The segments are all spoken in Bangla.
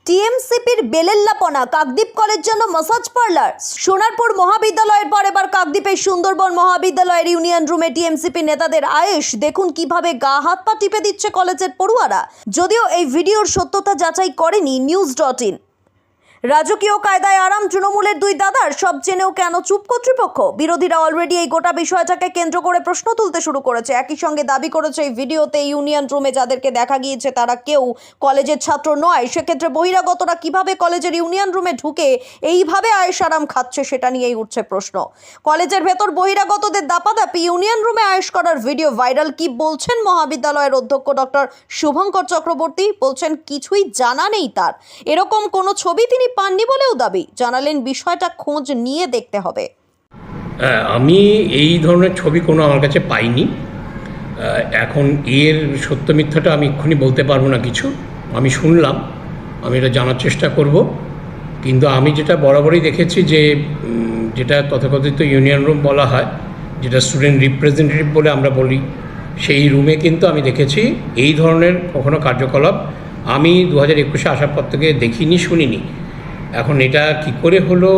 টিএমসিপির বেলেল্লাপনা কাকদ্বীপ কলেজ জন্য মাসাজ পার্লার। সোনারপুর মহাবিদ্যালয়ের পর এবার কাকদ্বীপের সুন্দরবন মহাবিদ্যালয়ের ইউনিয়ন রুমে টিএমসিপি নেতাদের আয়েশ। দেখুন কিভাবে গা হাত পা টিপে দিচ্ছে কলেজের পড়ুয়ারা। যদিও এই ভিডিওর সত্যতা যাচাই করেনি news.in। রাজকীয় কায়দায় আরাম তৃণমূলের দুই দাদার, সব জেনেও কেন চুপ কর্তৃপক্ষ? বিরোধীরা অলরেডি এই গোটা বিষয়টাকে কেন্দ্র করে প্রশ্ন তুলতে শুরু করেছে। একই সঙ্গে দাবি করেছে এই ভিডিওতে ইউনিয়ন রুমে যাদেরকে দেখা গিয়েছে তারা কেউ কলেজের ছাত্র নয়। সেক্ষেত্রে বহিরাগতরা কিভাবে কলেজের ইউনিয়ন রুমে ঢুকে এইভাবে আয়েশ আরাম খাচ্ছে সেটা নিয়েই উঠছে প্রশ্ন। কলেজের ভেতর বহিরাগতদের দাপাদাপি, ইউনিয়ন রুমে আয়েশ করার ভিডিও ভাইরাল। কি বলছেন মহাবিদ্যালয়ের অধ্যক্ষ ডক্টর শুভঙ্কর চক্রবর্তী? বলছেন কিছুই জানা নেই তার, এরকম কোনো ছবি তিনি পাননি বলেও দাবি। জানালেন বিষয়টা খোঁজ নিয়ে দেখতে হবে। আমি এই ধরনের ছবি কোনো আমার কাছে পাইনি। এখন এর সত্য মিথ্যাটা আমি এক্ষুনি বলতে পারবো না কিছু। আমি শুনলাম, আমি এটা জানার চেষ্টা করব। কিন্তু আমি যেটা বরাবরই দেখেছি যে যেটা তথাকথিত ইউনিয়ন রুম বলা হয়, যেটা স্টুডেন্ট রিপ্রেজেন্টেটিভ বলে আমরা বলি, সেই রুমে কিন্তু আমি দেখেছি এই ধরনের কখনো কার্যকলাপ আমি 2021-এ আসার পর থেকে দেখিনি, শুনিনি। এখন এটা কি করে হলো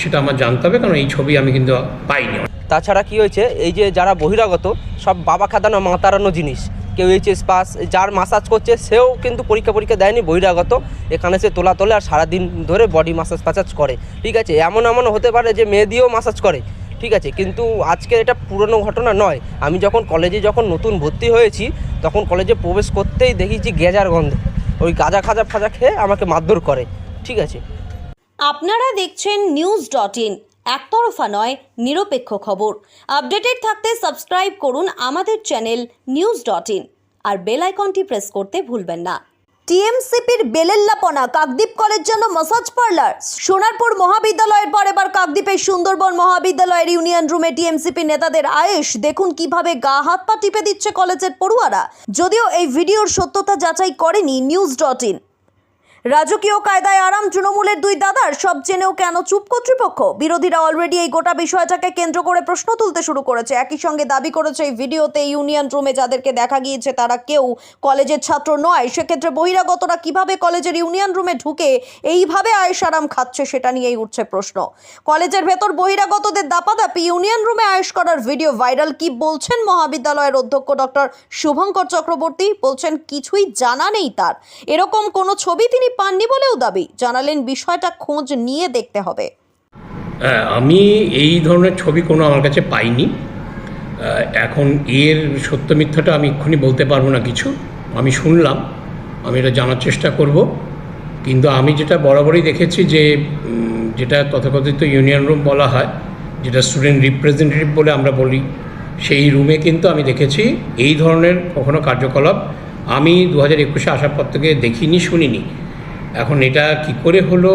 সেটা আমার জানতে হবে, কারণ এই ছবি আমি কিন্তু পাইনি। তাছাড়া কি হয়েছে, এই যে যারা বহিরাগত সব বাবা খাদানো মা তাড়ানো জিনিস, কেউ এইচএস পাস, যার মাসাজ করছে সেও কিন্তু পরীক্ষা দেয়নি, বহিরাগত। এখানে সে তোলে আর সারাদিন ধরে বডি মাসাজ করে। ঠিক আছে, এমনও হতে পারে যে মেয়ে দিয়েও মাসাজ করে। ঠিক আছে, কিন্তু আজকে এটা পুরনো ঘটনা নয়। আমি কলেজে যখন নতুন ভর্তি হয়েছি তখন কলেজে প্রবেশ করতেই দেখেছি গেজার গন্ধে ওই গাঁজা ফাজা খেয়ে আমাকে মারধর করে। ঠিক আছে, আপনারা দেখছেন news.in, একতরফা নয় নিরপেক্ষ খবর। আপডেটেড থাকতে সাবস্ক্রাইব করুন আমাদের চ্যানেল news.in আর বেল আইকনটি প্রেস করতে ভুলবেন না। টিএমসিপির বেলেল্লাপনা কাকদ্বীপ কলেজ জন্য মাসাজ পার্লার। সোনারপুর মহাবিদ্যালয়ের পর এবার কাকদ্বীপের সুন্দরবন মহাবিদ্যালয়ের ইউনিয়ন রুমে টিএমসিপি নেতাদের আয়েশ। দেখুন কিভাবে গা হাত পা টিপে দিচ্ছে কলেজের পড়ুয়ারা। যদিও এই ভিডিওর সত্যতা যাচাই করেনি news.in। রাজকীয় কায়দায় আরাম তৃণমূলের দুই দাদার, সব জেনেও কেন চুপ কর্তৃপক্ষ? বিরোধীরা অলরেডি এই গোটা বিষয়টাকে কেন্দ্র করে প্রশ্ন তুলতে শুরু করেছে। একই সঙ্গে দাবি করেছে এই ভিডিওতে ইউনিয়ন রুমে যাদেরকে দেখা গিয়েছে তারা কেউ কলেজের ছাত্র নয়। সেক্ষেত্রে বহিরাগতরা কিভাবে কলেজের ইউনিয়ন রুমে ঢুকে এইভাবে আয়েশ আরাম খাচ্ছে সেটা নিয়েই উঠছে প্রশ্ন। কলেজের ভেতর বহিরাগতদের দাপাদাপি, ইউনিয়ন রুমে আয়েশ করার ভিডিও ভাইরাল। কি বলছেন মহাবিদ্যালয়ের অধ্যক্ষ ডক্টর শুভঙ্কর চক্রবর্তী? বলছেন কিছুই জানা নেই তার, এরকম কোনো ছবি তিনি পাননি বলেও দাবি। জানালেন বিষয়টা খোঁজ নিয়ে দেখতে হবে। আমি এই ধরনের ছবি কোনো আমার কাছে পাইনি। এখন এর সত্য মিথ্যাটা আমি এক্ষুনি বলতে পারবো না কিছু। আমি শুনলাম, আমি এটা জানার চেষ্টা করব। কিন্তু আমি যেটা বরাবরই দেখেছি যে যেটা তথাকথিত ইউনিয়ন রুম বলা হয়, যেটা স্টুডেন্ট রিপ্রেজেন্টেটিভ বলে আমরা বলি, সেই রুমে কিন্তু আমি দেখেছি এই ধরনের কখনো কার্যকলাপ আমি 2021-এ আসার পর থেকে দেখিনি, শুনিনি। এখন এটা কি করে হলো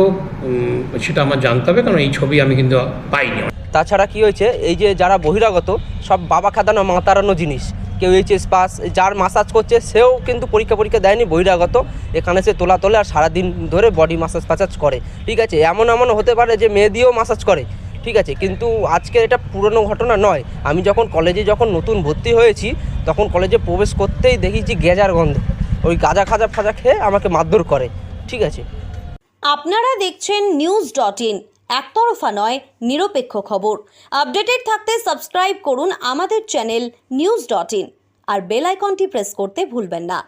সেটা আমার জানতে হবে, কারণ এই ছবি আমি কিন্তু পাইনি। তাছাড়া কি হয়েছে, এই যে যারা বহিরাগত সব বাবা খাদানো মা তাড়ানো জিনিস, কেউ এইচএস পাস, যার মাসাজ করছে সেও কিন্তু পরীক্ষা দেয়নি, বহিরাগত। এখানে সে তোলে আর সারাদিন ধরে বডি মাসাজ করে। ঠিক আছে, এমনও হতে পারে যে মেয়ে দিয়েও মাসাজ করে। ঠিক আছে, কিন্তু আজকে এটা পুরনো ঘটনা নয়। আমি কলেজে নতুন ভর্তি হয়েছি তখন কলেজে প্রবেশ করতেই দেখেছি গেজার গন্ধে ওই গাঁজা ফাজা খেয়ে আমাকে মারধর করে। ঠিক আছে, আপনারা দেখছেন news.in, একতরফা নয় নিরপেক্ষ খবর। আপডেটেড থাকতে সাবস্ক্রাইব করুন আমাদের চ্যানেল news.in আর বেল আইকনটি প্রেস করতে ভুলবেন না।